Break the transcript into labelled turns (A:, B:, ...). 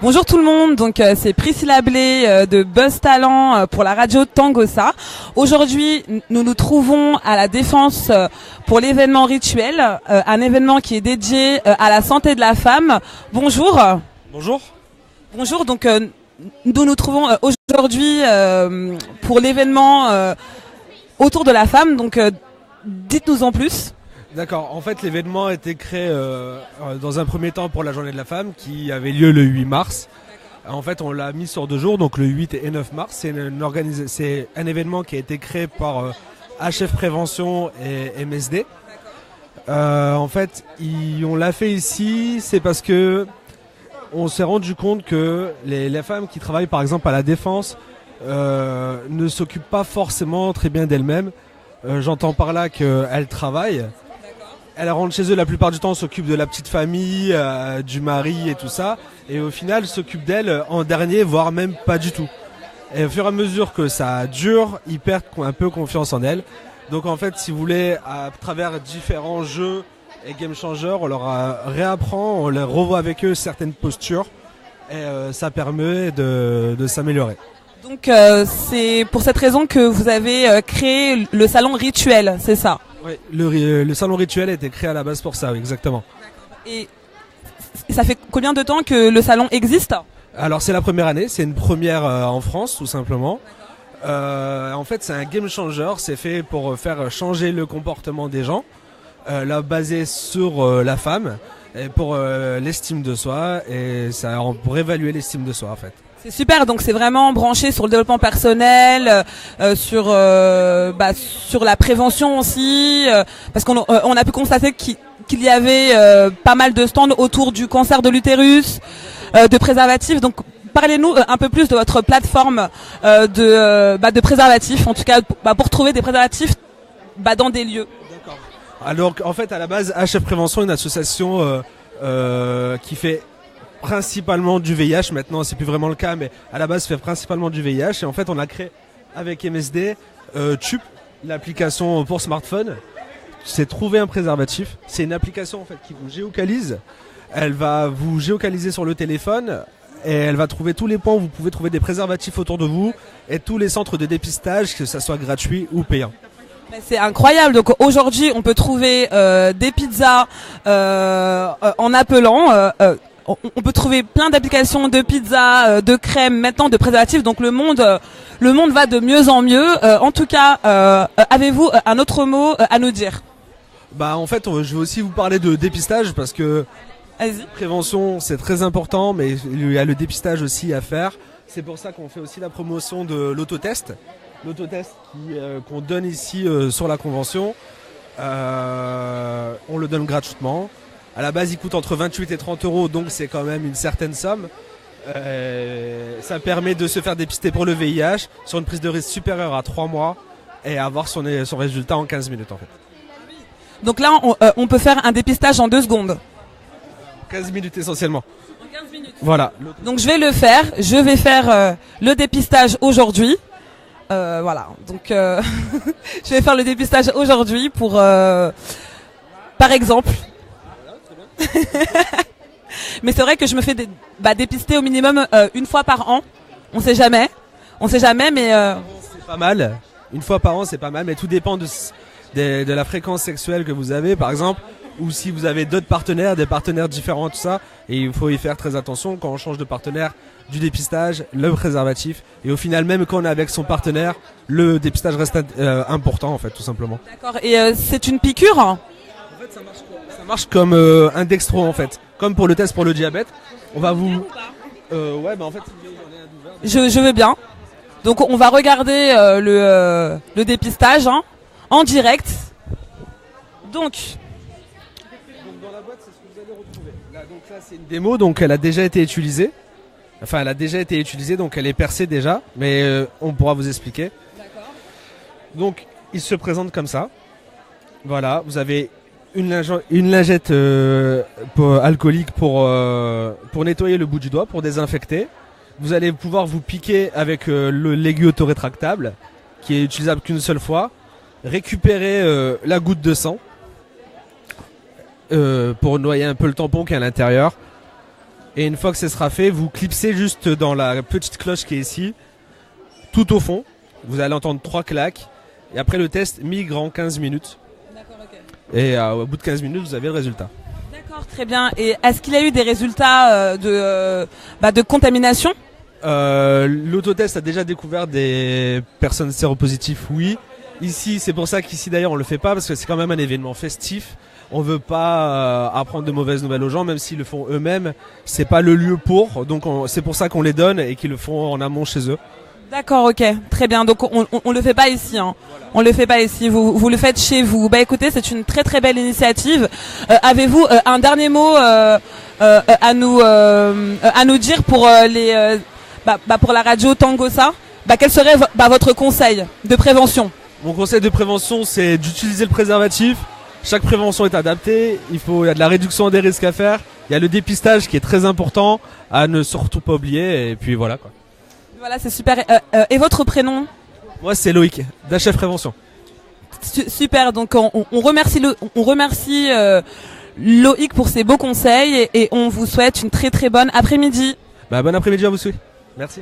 A: Bonjour tout le monde, donc c'est Priscilla Blé de Buzz Talent pour la radio Tangossa. Aujourd'hui, nous nous trouvons à la Défense pour l'événement rituel, un événement qui est dédié à la santé de la femme. Bonjour.
B: Bonjour.
A: Bonjour, donc nous nous trouvons aujourd'hui pour l'événement autour de la femme, donc dites-nous en plus.
B: D'accord, en fait l'événement a été créé dans un premier temps pour la journée de la femme qui avait lieu le 8 mars. En fait on l'a mis sur 2 jours, donc le 8 et 9 mars. C'est un événement qui a été créé par HF Prévention et MSD. En fait on l'a fait ici, c'est parce que on s'est rendu compte que les femmes qui travaillent par exemple à la Défense ne s'occupent pas forcément très bien d'elles-mêmes. J'entends par là qu'elles travaillent. Elles rentrent chez eux la plupart du temps, s'occupent de la petite famille, du mari et tout ça. Et au final, s'occupent d'elles en dernier, voire même pas du tout. Et au fur et à mesure que ça dure, ils perdent un peu confiance en elles. Donc en fait, si vous voulez, à travers différents jeux et game changers, on leur réapprend, on les revoit avec eux certaines postures. Et ça permet de s'améliorer.
A: Donc c'est pour cette raison que vous avez créé le salon rituel, c'est ça?
B: Oui, le salon rituel a été créé à la base pour ça, oui, exactement.
A: Et ça fait combien de temps que le salon existe?
B: Alors c'est la première année, c'est une première en France tout simplement. En fait c'est un game changer, c'est fait pour faire changer le comportement des gens, là basé sur la femme, et pour l'estime de soi, et ça pour évaluer l'estime de soi en fait.
A: C'est super, donc c'est vraiment branché sur le développement personnel, sur la prévention aussi, parce qu'on a pu constater qu'il y avait pas mal de stands autour du cancer de l'utérus, de préservatifs. Donc parlez-nous un peu plus de votre plateforme de préservatifs, en tout cas pour trouver des préservatifs dans des lieux.
B: D'accord. Alors en fait à la base HF Prévention est une association qui fait principalement du VIH, maintenant c'est plus vraiment le cas, mais à la base fait principalement du VIH, et en fait on a créé avec MSD TUP, l'application pour smartphone. C'est trouver un préservatif, c'est une application en fait qui vous géocalise, elle va vous géocaliser sur le téléphone et elle va trouver tous les points où vous pouvez trouver des préservatifs autour de vous et tous les centres de dépistage, que ça soit gratuit ou payant.
A: Mais c'est incroyable. Donc aujourd'hui on peut trouver des pizzas en appelant. On peut trouver plein d'applications de pizza, de crème, maintenant de préservatifs. Donc le monde va de mieux en mieux. En tout cas, avez-vous un autre mot à nous dire?
B: Bah en fait, je vais aussi vous parler de dépistage parce que prévention c'est très important, mais il y a le dépistage aussi à faire. C'est pour ça qu'on fait aussi la promotion de l'autotest. L'autotest qu'on donne ici sur la convention, on le donne gratuitement. À la base, il coûte entre 28 et 30 euros, donc c'est quand même une certaine somme. Ça permet de se faire dépister pour le VIH sur une prise de risque supérieure à 3 mois et avoir son résultat en 15 minutes en fait.
A: Donc là, on peut faire un dépistage en 2 secondes.
B: 15 minutes essentiellement.
A: En 15 minutes.
B: Voilà.
A: Donc je vais le faire. Je vais faire le dépistage aujourd'hui. Voilà. Donc je vais faire le dépistage aujourd'hui pour, par exemple. Mais c'est vrai que je me fais dépister au minimum une fois par an. On sait jamais, mais
B: c'est pas mal. Une fois par an, c'est pas mal, mais tout dépend de la fréquence sexuelle que vous avez, par exemple, ou si vous avez d'autres partenaires, des partenaires différents, tout ça. Et il faut y faire très attention quand on change de partenaire, du dépistage, le préservatif, et au final, même quand on est avec son partenaire, le dépistage reste important, en fait, tout simplement.
A: D'accord. Et c'est une piqûre?
B: En fait, ça marche comme un dextro en fait, comme pour le test pour le diabète. On va vous. Ouais, bah en fait.
A: Je veux bien. Donc on va regarder le dépistage en direct. Donc
B: dans la boîte, c'est ce que vous allez retrouver. Donc là, c'est une démo, donc elle a déjà été utilisée. Enfin, elle a déjà été utilisée, donc elle est percée déjà, mais on pourra vous expliquer.
A: D'accord.
B: Donc, il se présente comme ça. Voilà, vous avez une lingette alcoolique pour nettoyer le bout du doigt, pour désinfecter. Vous allez pouvoir vous piquer avec l'aiguille autorétractable qui est utilisable qu'une seule fois. Récupérer la goutte de sang pour noyer un peu le tampon qui est à l'intérieur. Et une fois que ce sera fait, vous clipsez juste dans la petite cloche qui est ici, tout au fond. Vous allez entendre 3 claques. Et après le test migre en 15 minutes.
A: D'accord, ok.
B: Et au bout de 15 minutes, vous avez le résultat.
A: D'accord, très bien. Et est-ce qu'il y a eu des résultats de contamination?
B: L'autotest a déjà découvert des personnes séropositives, oui. Ici, c'est pour ça qu'ici d'ailleurs on le fait pas, parce que c'est quand même un événement festif. On veut pas apprendre de mauvaises nouvelles aux gens, même s'ils le font eux-mêmes. C'est pas le lieu pour, donc c'est pour ça qu'on les donne et qu'ils le font en amont chez eux.
A: D'accord, ok, très bien. Donc on le fait pas ici, hein. Voilà. On le fait pas ici. Vous le faites chez vous. Bah écoutez, c'est une très très belle initiative. Avez-vous un dernier mot à nous dire pour pour la radio Tangossa? Quel serait votre conseil de prévention?
B: Mon conseil de prévention, c'est d'utiliser le préservatif. Chaque prévention est adaptée. Il y a de la réduction des risques à faire. Il y a le dépistage qui est très important à ne surtout pas oublier. Et puis voilà quoi.
A: Voilà, c'est super. Et votre prénom?
B: Moi, c'est Loïc, d'HF Prévention.
A: Super. Donc on remercie Loïc pour ses beaux conseils et on vous souhaite une très très bonne après-midi.
B: Bon après-midi à vous tous. Merci.